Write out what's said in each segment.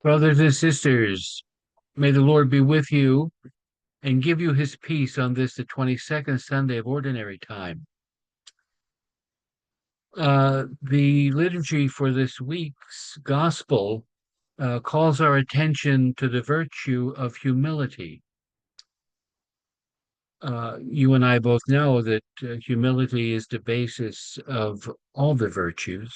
Brothers and sisters, may the Lord be with you and give you his peace on this, the 22nd Sunday of Ordinary Time. The liturgy for this week's Gospel calls our attention to the virtue of humility. You and I both know that humility is the basis of all the virtues.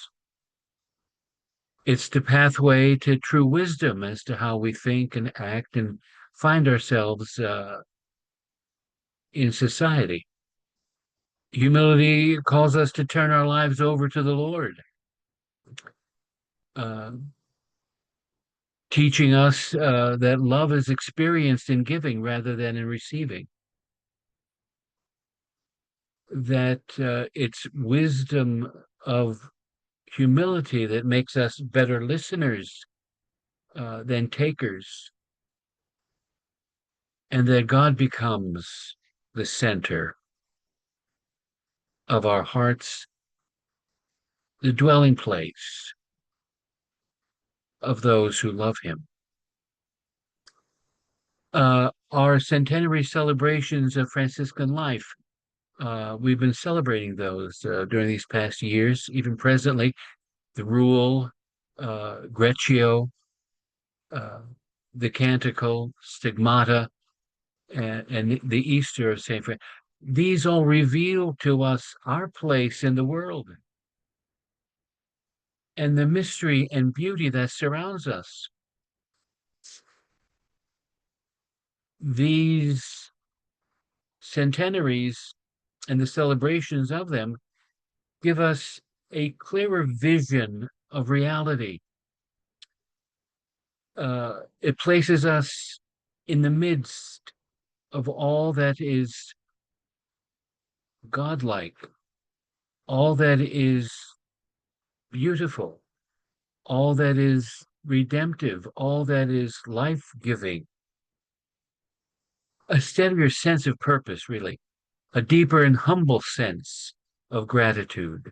It's the pathway to true wisdom as to how we think and act and find ourselves in society. Humility calls us to turn our lives over to the Lord, uh, teaching us that love is experienced in giving rather than in receiving. That it's wisdom of humility that makes us better listeners than takers, and that God becomes the center of our hearts, the dwelling place of those who love him. Our centenary celebrations of Franciscan life, we've been celebrating those during these past years, even presently, the Rule, Greccio, the Canticle, Stigmata, and the Easter of St. Francis. These all reveal to us our place in the world and the mystery and beauty that surrounds us. These centenaries and the celebrations of them give us a clearer vision of reality. It places us in the midst of all that is godlike, all that is beautiful, all that is redemptive, all that is life-giving. A steadier sense of purpose, really, a deeper and humble sense of gratitude.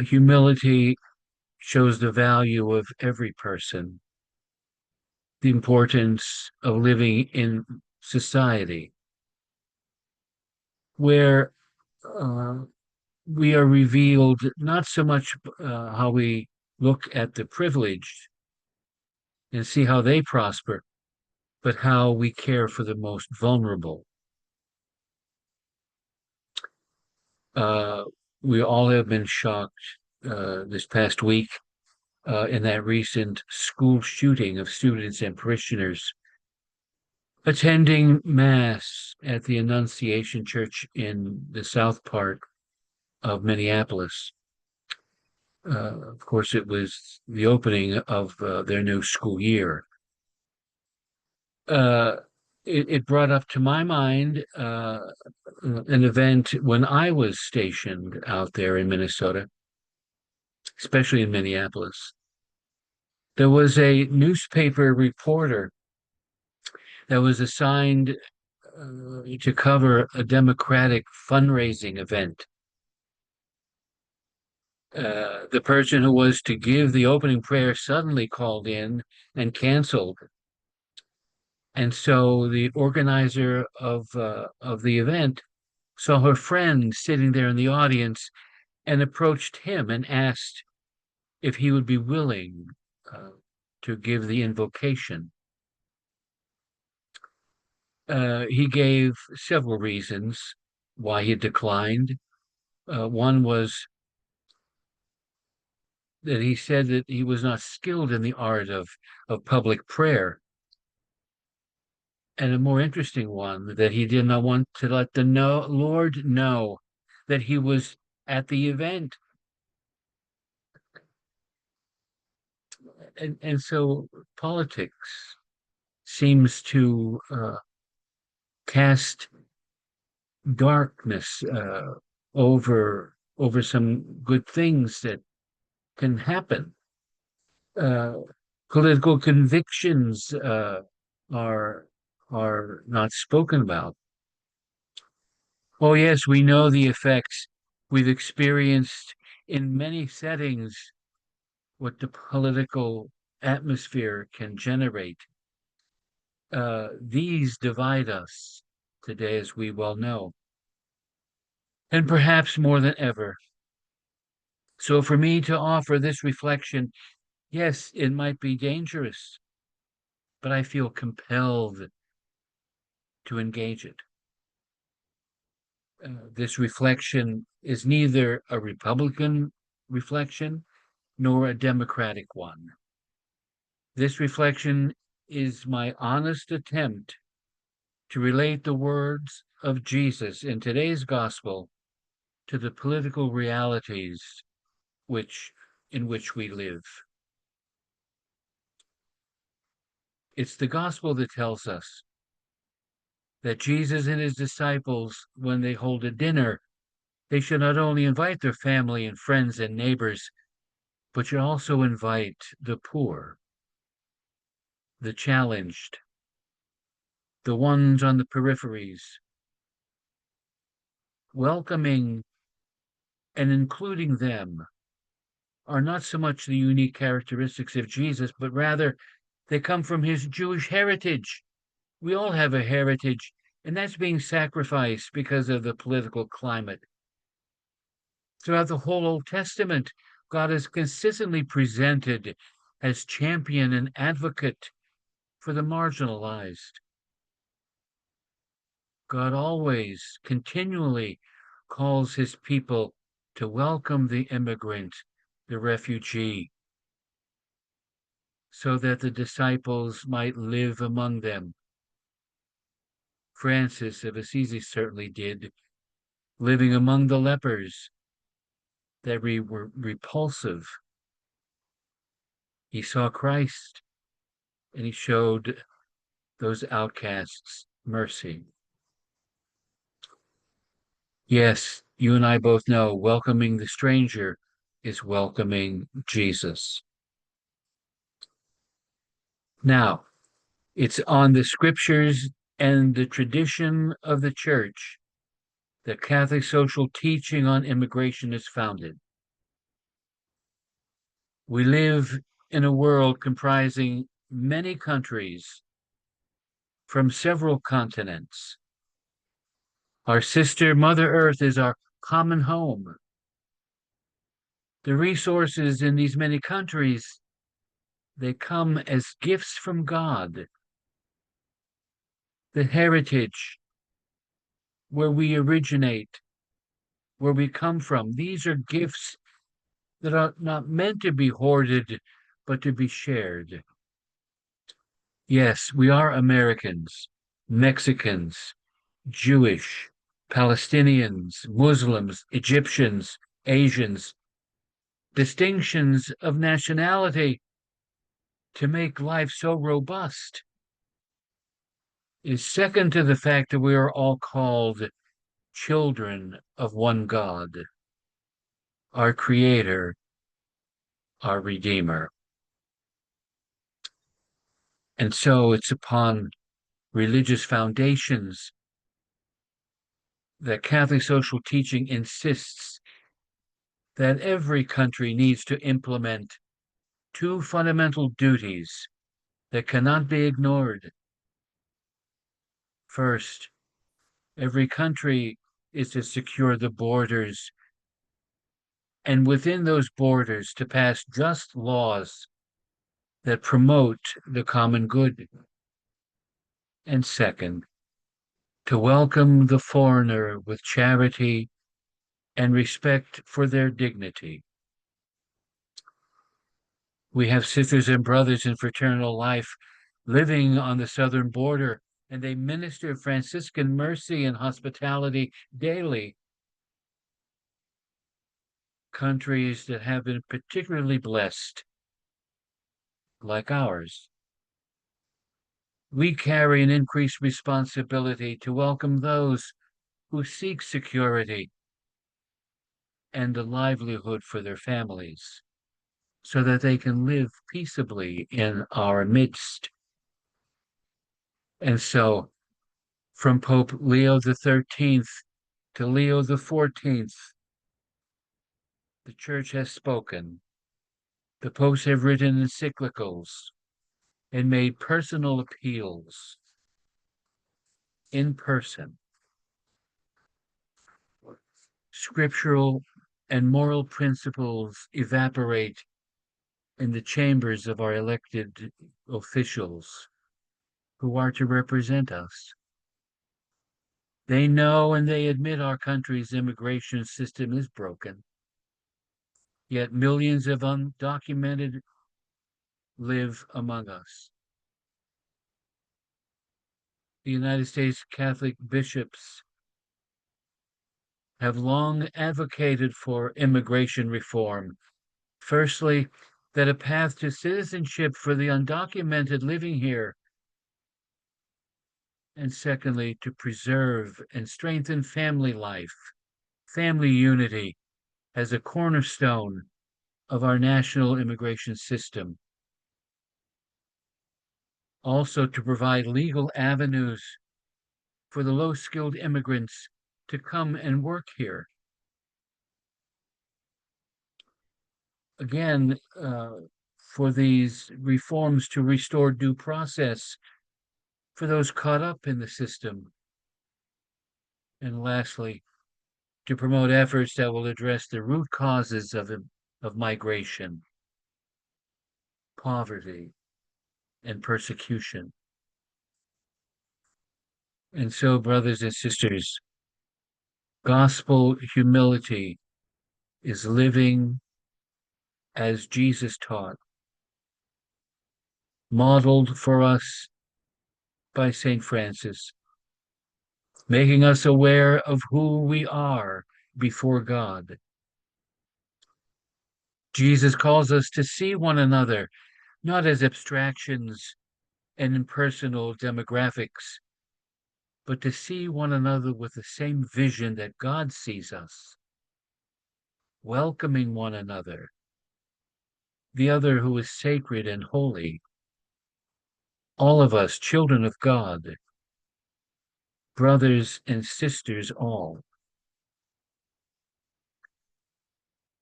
Humility shows the value of every person, the importance of living in society where we are revealed not so much how we look at the privileged and see how they prosper, but how we care for the most vulnerable. Uh, we all have been shocked this past week in that recent school shooting of students and parishioners attending Mass at the Annunciation Church in the south part of Minneapolis. Of course, it was the opening of their new school year. Uh, it brought up to my mind an event when I was stationed out there in Minnesota, especially in Minneapolis. There was a newspaper reporter that was assigned to cover a Democratic fundraising event. The person who was to give the opening prayer suddenly called in and canceled. And so the organizer of the event saw her friend sitting there in the audience and approached him and asked if he would be willing to give the invocation. He gave several reasons why he declined. One was that he said that he was not skilled in the art of public prayer. And a more interesting one, that he did not want to let the Lord know that he was at the event. And so politics seems to cast darkness over some good things that can happen. Uh, Political convictions are not spoken about. Oh yes, we know the effects we've experienced in many settings what the political atmosphere can generate. These divide us today, as we well know, and perhaps more than ever. So for me to offer this reflection, yes, it might be dangerous, but I feel compelled to engage it. This reflection is neither a Republican reflection nor a Democratic one. This reflection is my honest attempt to relate the words of Jesus in today's gospel to the political realities in which we live. It's the gospel that tells us that Jesus and his disciples, when they hold a dinner, they should not only invite their family and friends and neighbors, but should also invite the poor, the challenged, the ones on the peripheries, welcoming and including them are not so much the unique characteristics of Jesus, but rather they come from his Jewish heritage. We all have a heritage, and that's being sacrificed because of the political climate. Throughout the whole Old Testament, God is consistently presented as champion and advocate for the marginalized. God always, continually calls his people to welcome the immigrant, the refugee, so that the disciples might live among them. Francis of Assisi certainly did, living among the lepers that were repulsive. He saw Christ and he showed those outcasts mercy. Yes, you and I both know welcoming the stranger is welcoming Jesus. Now, it's on the scriptures and the tradition of the church that Catholic social teaching on immigration is founded. We live in a world comprising many countries from several continents. Our sister, Mother Earth, is our common home. The resources in these many countries, they come as gifts from God. The heritage, where we originate, where we come from, these are gifts that are not meant to be hoarded, but to be shared. Yes, we are Americans, Mexicans, Jewish, Palestinians, Muslims, Egyptians, Asians, distinctions of nationality to make life so robust is second to the fact that we are all called children of one God, our Creator, our Redeemer. And so it's upon religious foundations that Catholic social teaching insists that every country needs to implement two fundamental duties that cannot be ignored. First, every country is to secure the borders, and within those borders to pass just laws that promote the common good. And second, to welcome the foreigner with charity and respect for their dignity. We have sisters and brothers in fraternal life living on the southern border, and they minister Franciscan mercy and hospitality daily. Countries that have been particularly blessed, like ours. We carry an increased responsibility to welcome those who seek security and a livelihood for their families so that they can live peaceably in our midst. And so, from Pope Leo XIII to Leo XIV, the Church has spoken. The popes have written encyclicals and made personal appeals in person. Scriptural and moral principles evaporate in the chambers of our elected officials who are to represent us. They know and they admit our country's immigration system is broken, yet millions of undocumented live among us. The United States Catholic bishops have long advocated for immigration reform. Firstly, that a path to citizenship for the undocumented living here, and secondly, to preserve and strengthen family life, family unity as a cornerstone of our national immigration system. Also, to provide legal avenues for the low-skilled immigrants to come and work here. Again, for these reforms to restore due process for those caught up in the system. And lastly, to promote efforts that will address the root causes of migration, poverty, and persecution. And so, brothers and sisters, gospel humility is living as Jesus taught, modeled for us by St. Francis, making us aware of who we are before God. Jesus calls us to see one another not as abstractions and impersonal demographics, but to see one another with the same vision that God sees us, welcoming one another, the other who is sacred and holy, all of us children of God, brothers and sisters all.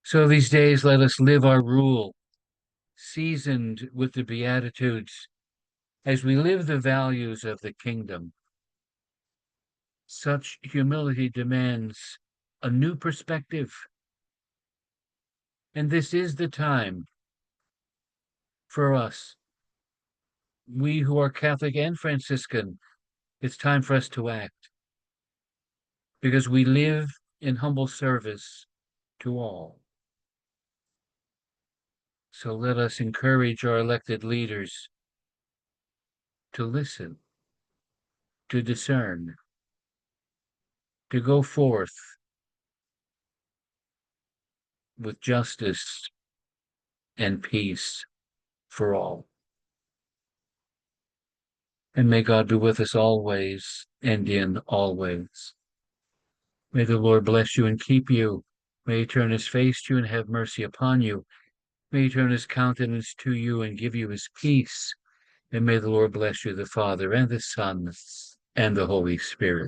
So these days, let us live our rule, seasoned with the Beatitudes, as we live the values of the kingdom. Such humility demands a new perspective. And this is the time for us, we who are Catholic and Franciscan, it's time for us to act because we live in humble service to all. So let us encourage our elected leaders to listen, to discern, to go forth with justice and peace for all. And may God be with us always and in all ways. May the Lord bless you and keep you. May he turn his face to you and have mercy upon you. May he turn his countenance to you and give you his peace. And may the Lord bless you, the Father and the Son and the Holy Spirit.